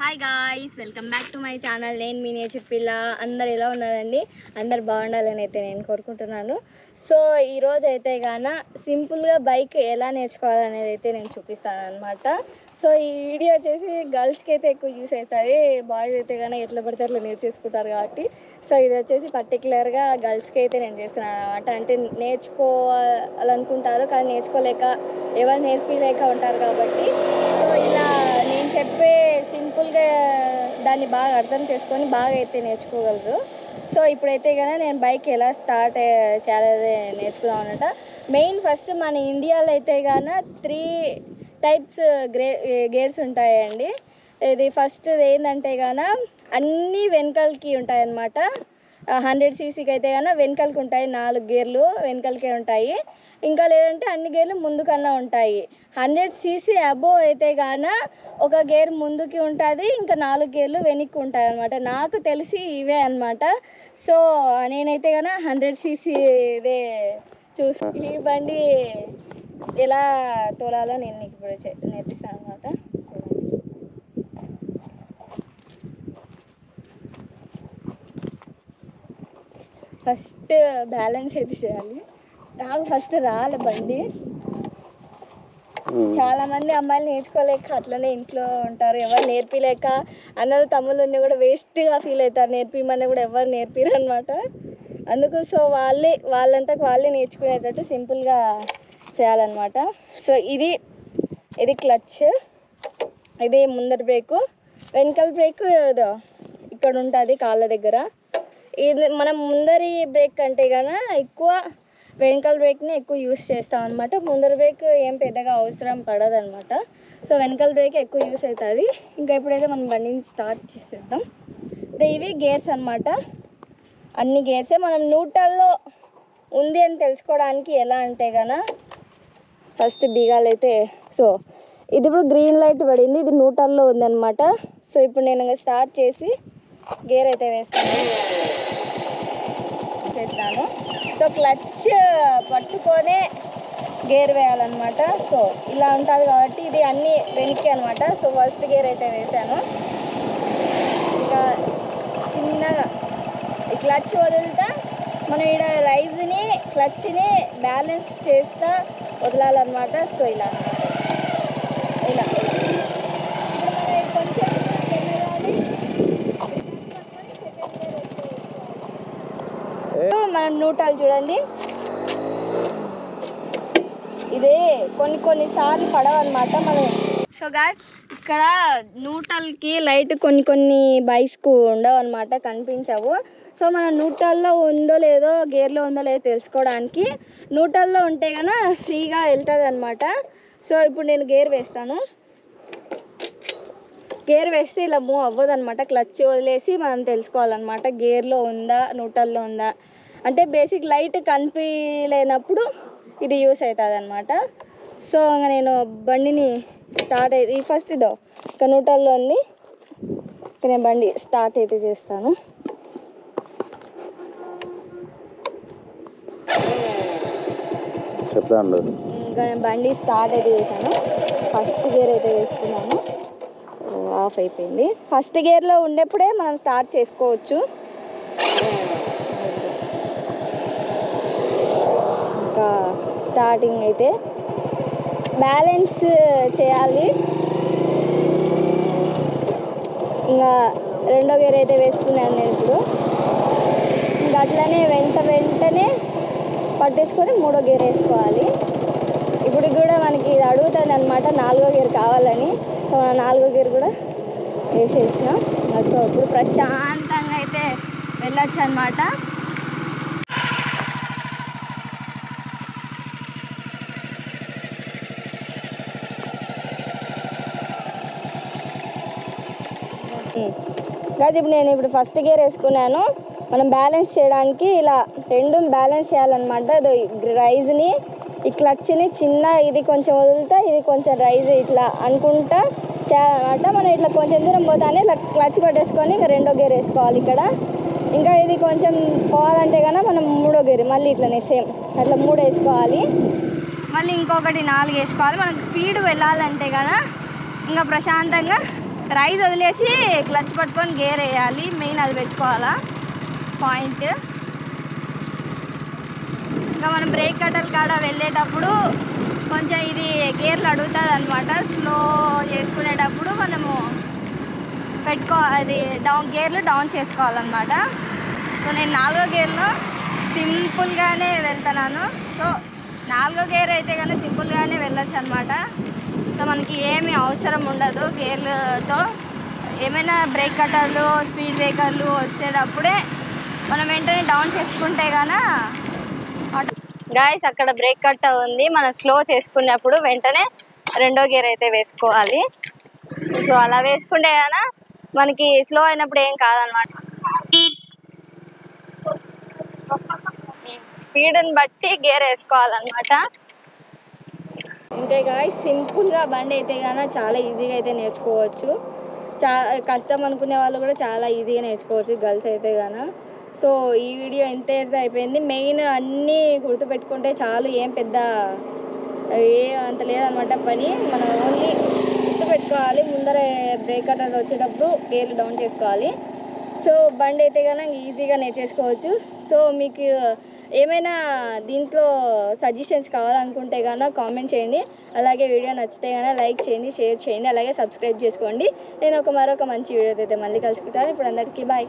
Hi guys, welcome back to my channel. నేను మీ nature పిల్ల. అందరు ఎలా ఉన్నారండి? అందరు బాగుండాలని అయితే నేను కోరుకుంటున్నాను. సో ఈరోజు అయితే గాన సింపుల్గా బైక్ ఎలా నేర్చుకోవాలనేది అయితే నేను చూపిస్తాను అనమాట. సో ఈ వీడియో వచ్చేసి గర్ల్స్కి అయితే ఎక్కువ యూస్ అవుతుంది. బాయ్స్ అయితే కానీ ఎట్లా పడితే అట్లా నేర్చేసుకుంటారు కాబట్టి సో ఇది వచ్చేసి పర్టికులర్గా గర్ల్స్కి అయితే నేను చేస్తున్నాను అనమాట. అంటే నేర్చుకోవాలనుకుంటారు కానీ నేర్చుకోలేక ఎవరు నేర్పించలేక ఉంటారు కాబట్టి సో ఇలా నేను చెప్పే సింపుల్గా దాన్ని బాగా అర్థం చేసుకొని బాగా అయితే నేర్చుకోగలరు. సో ఇప్పుడైతే కనుక నేను బైక్ ఎలా స్టార్ట్ చేయాలి నేర్చుకుందాం అన్నమాట. మెయిన్ ఫస్ట్ మన ఇండియాలో అయితే కనుక 3 టైప్స్ గేర్స్ ఉంటాయండి. ఇది ఫస్ట్ ఏంటంటే కనుక అన్నీ వెనకాలకి ఉంటాయి అన్నమాట. 100 cc అయితే కనుక వెనకాలకి ఉంటాయి, 4 గేర్లు వెనకాలకే ఉంటాయి. ఇంకా లేదంటే అన్ని గేర్లు ముందుకన్నా ఉంటాయి. 100 cc అబోవ్ అయితే గాన ఒక గేర్ ముందుకి ఉంటుంది, ఇంకా 4 గేర్లు వెనక్కి ఉంటాయి అన్నమాట. నాకు తెలిసి ఇవే అన్నమాట. సో నేనైతే కనుక 100 cc ఇదే ఈ బండి ఎలా తోలాలో నేను నీకు ఇప్పుడు నేర్పిస్తాను అన్నమాట. ఫస్ట్ బ్యాలెన్స్ అయితే చేయాలి. నాకు ఫస్ట్ రాలే బండి. చాలా మంది అమ్మాయిలు నేర్చుకోలేక అట్లనే ఇంట్లో ఉంటారు, ఎవరు నేర్పిలేక. అన్నలు తమ్ముళ్ళు కూడా వేస్ట్గా ఫీల్ అవుతారు, నేర్పిమని కూడా ఎవరు నేర్పిరు అనమాట. అందుకు సో వాళ్ళంతకు వాళ్ళే నేర్చుకునేటట్టు సింపుల్గా చేయాలన్నమాట. సో ఇది క్లచ్, ఇది ముందర బ్రేకు, వెనకాల బ్రేక్ ఇక్కడ ఉంటుంది కాళ్ళ దగ్గర. ఇది మనం ముందరి బ్రేక్ కంటే కన్నా ఎక్కువ వెనకాల బ్రేక్ని ఎక్కువ యూస్ చేస్తాం అనమాట. ముందర బ్రేక్ ఏం పెద్దగా అవసరం పడదు అనమాట. సో వెనకాల బ్రేక్ ఎక్కువ యూస్ అవుతుంది. ఇంకా ఎప్పుడైతే మనం బండిని స్టార్ట్ చేసేద్దాం. ఇవి గేర్స్ అనమాట. అన్ని గేర్సే. మనం న్యూట్రల్లో ఉంది అని తెలుసుకోవడానికి ఎలా అంటే కన్నా ఫస్ట్ బీగాలైతే సో ఇది ఇప్పుడు గ్రీన్ లైట్ పడింది, ఇది న్యూట్రల్లో ఉందన్నమాట. సో ఇప్పుడు నేను స్టార్ట్ చేసి గేర్ అయితే వేస్తాను. సో క్లచ్ పట్టుకొనే గేర్ వేయాలన్నమాట. సో ఇలా ఉంటుంది కాబట్టి ఇది అన్నీ వెనక్కి అనమాట. సో ఫస్ట్ గేర్ అయితే వేసాను. ఇంకా చిన్నగా ఈ క్లచ్ వదులుతా మనం ఇక్కడ రైజ్ని క్లచ్ని బ్యాలెన్స్ చేస్తా వదలాలన్నమాట. సో ఇలా ఇలా కొంచెం మనం న్యూట్రల్ చూడండి, ఇదే కొన్నిసార్లు పడవన్నమాట మనం. సో గాయ్స్ ఇక్కడ న్యూట్రల్కి లైట్ కొన్ని బైక్స్కు ఉండవు అనమాట, కనిపించవు. సో మనం న్యూట్రల్లో ఉందో లేదో గేర్లో ఉందో లేదో తెలుసుకోవడానికి న్యూట్రల్లో ఉంటే కనుక ఫ్రీగా వెళ్తుంది అనమాట. సో ఇప్పుడు నేను గేర్ వేస్తాను. గేర్ వేస్తే ఇలా మూవ్ అవ్వదు అనమాట. క్లచ్ వదిలేసి మనం తెలుసుకోవాలన్నమాట గేర్లో ఉందా న్యూట్రల్లో ఉందా. అంటే బేసిక్ లైట్ కనిపించలేనప్పుడు ఇది యూస్ అవుతుంది అనమాట. సో ఇంకా నేను బండిని స్టార్ట్ అయితే ఫస్ట్ ఇదో ఇక న్యూట్రల్లో ఉంది. ఇక నేను బండి స్టార్ట్ అయితే చేస్తాను. చెప్తాను. ఇంకా నేను బండి స్టార్ట్ అయితే చేశాను. ఫస్ట్ గేర్ అయితే వేసుకున్నాను. ఆఫ్ అయిపోయింది. ఫస్ట్ గేర్లో ఉండేప్పుడే మనం స్టార్ట్ చేసుకోవచ్చు. ఇంకా స్టార్టింగ్ అయితే బ్యాలెన్స్ చేయాలి. ఇంకా రెండో గేర్ అయితే వేసుకున్నాను నేను ఇప్పుడు. ఇంకా అట్లనే వెంటనే పట్టేసుకొని మూడో గేర్ వేసుకోవాలి. ఇప్పుడు కూడా మనకి ఇది అడుగుతుంది అనమాట 4వ గేర్ కావాలని. సో మనం 4వ గేర్ కూడా వేసేసినాం. సో ఇప్పుడు ప్రశాంతంగా అయితే వెళ్ళొచ్చు అనమాట. కాదు ఇప్పుడు ఫస్ట్ గేర్ వేసుకున్నాను. మనం బ్యాలెన్స్ చేయడానికి ఇలా రెండు బ్యాలెన్స్ చేయాలన్నమాట. రైజ్ని ఈ క్లచ్ని చిన్న ఇది కొంచెం వదులుతా, ఇది కొంచెం రైజ్ ఇట్లా అనుకుంటా చేయాలన్నమాట. మనం ఇట్లా కొంచెం దూరం పోతానే ఇట్లా క్లచ్ పట్టేసుకొని ఇంకా రెండో గేర్ వేసుకోవాలి ఇక్కడ. ఇంకా ఇది కొంచెం పోవాలంటే కనుక మనం మూడో గేర్ మళ్ళీ ఇట్లనే సేమ్ అట్లా 3 వేసుకోవాలి. మళ్ళీ ఇంకొకటి 4 వేసుకోవాలి. మనకు స్పీడ్ వెళ్ళాలంటే కదా ఇంకా ప్రశాంతంగా రైస్ వదిలేసి క్లచ్ పట్టుకొని గేర్ వేయాలి, మెయిన్ అది పెట్టుకోవాలా పాయింట్. ఇంకా మనం బ్రేక్ కట్టల కాడ వెళ్ళేటప్పుడు కొంచెం ఇది గేర్లు అడుగుతుంది అనమాట. స్లో చేసుకునేటప్పుడు మనము అది గేర్లు డౌన్ చేసుకోవాలన్నమాట. సో నేను 4వ గేర్లో సింపుల్గానే వెళ్తున్నాను. సో 4వ గేర్ అయితే కానీ సింపుల్గానే వెళ్ళొచ్చు అనమాట. సో మనకి ఏమీ అవసరం ఉండదు గేర్లతో. ఏమైనా బ్రేక్ కట్టర్లు స్పీడ్ బ్రేకర్లు వచ్చేటప్పుడే మనం వెంటనే డౌన్ చేసుకుంటే గాన. గాయస్ అక్కడ బ్రేక్ కట్ట ఉంది, మనం స్లో చేసుకున్నప్పుడు వెంటనే 2వ గేర్ అయితే వేసుకోవాలి. సో అలా వేసుకుంటే గాన మనకి స్లో అయినప్పుడు ఏం కాదనమాట. స్పీడ్ని బట్టి గేర్ వేసుకోవాలన్నమాట. ఇంతే గాయస్, సింపుల్గా బండి అయితే గాన చాలా ఈజీగా అయితే నేర్చుకోవచ్చు. కష్టం అనుకునే వాళ్ళు కూడా చాలా ఈజీగా నేర్చుకోవచ్చు గర్ల్స్ అయితే గాన. సో ఈ వీడియో ఎంత అయిపోయింది. మెయిన్ అన్నీ గుర్తుపెట్టుకుంటే చాలు, ఏం పెద్ద అంత లేదనమాట పని. మనం ఓన్లీ గుర్తుపెట్టుకోవాలి, ముందర బ్రేక్ కట్టర్ వచ్చేటప్పుడు గేర్లు డౌన్ చేసుకోవాలి. సో బండి అయితే కనుక ఈజీగా నేర్చేసుకోవచ్చు. సో మీకు ఏమైనా దీంట్లో సజెషన్స్ కావాలనుకుంటే కనుక కామెంట్ చేయండి. అలాగే వీడియో నచ్చితే కనుక లైక్ చేయండి, షేర్ చేయండి, అలాగే సబ్స్క్రైబ్ చేసుకోండి. నేను మరొక మంచి వీడియో అయితే మళ్ళీ కలుసుకుంటాను. ఇప్పుడు అందరికీ బాయ్.